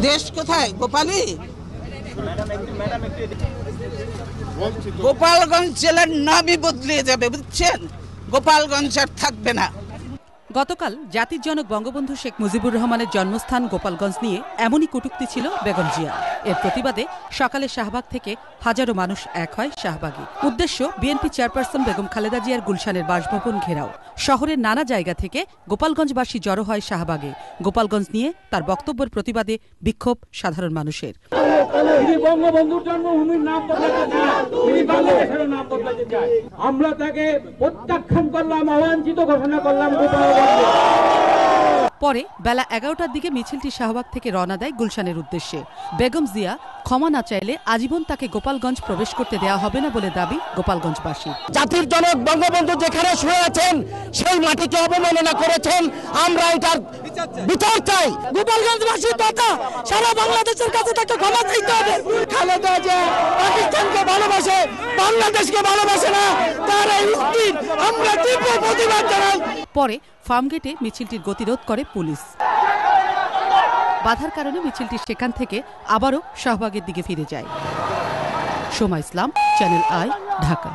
দেশ কোথায়? গোপালী। গোপালগঞ্জ জেলার নামই বদলে যাবে, বুঝছেন? গোপালগঞ্জ আর থাকবে না। গতকাল জাতির জনক বঙ্গবন্ধু শেখ মুজিবুর রহমানের জন্মস্থান গোপালগঞ্জ নিয়ে এমনই কটূক্তি ছিল বেগম জিয়া। এর প্রতিবাদে সকালে শাহবাগ থেকে হাজারো মানুষ এক হয় শাহবাগে। উদ্দেশ্য বিএনপি চেয়ারপারসন বেগম খালেদা জিয়ার গুলশানের বাসভবন ঘেরাও। শহরের নানা জায়গা থেকে গোপালগঞ্জবাসী জড়ো হয় শাহবাগে। গোপালগঞ্জ নিয়ে তার বক্তব্যের প্রতিবাদে বিক্ষোভ সাধারণ মানুষের। আমরা তাকে প্রত্যাখ্যান করলাম, অবাঞ্ছিত ঘোষণা করলাম। পরে বেলা 11টার দিকে মিছিলটি শাহবাগ থেকে রওনা দেয় গুলশানের উদ্দেশ্যে। বেগম জিয়া ক্ষমা না চাইলে আজীবন তাকে গোপালগঞ্জ প্রবেশ করতে দেওয়া হবে না বলে দাবি গোপালগঞ্জবাসী। জাতির জনক বঙ্গবন্ধু যেখানে শুয়ে আছেন সেই মাটিকে অবমাননা করেছেন, আমরা এটার বিচার চাই। গোপালগঞ্জবাসী তথা সারা বাংলাদেশের কাছে তাকে ক্ষমা চাইতে হবে। খালেদা জিয়া পাকিস্তানকে ভালোবাসে, বাংলাদেশকে ভালোবাসে না, তার এই উক্তির আমরা তীব্র প্রতিবাদ জানাই। পরে ফার্মগেটে মিছিলটির গতিরোধ করে পুলিশ। বাধার কারণে মিছিলটি সেখান থেকে আবারও শাহবাগের দিকে ফিরে যায়। সোমা ইসলাম, চ্যানেল আই, ঢাকা।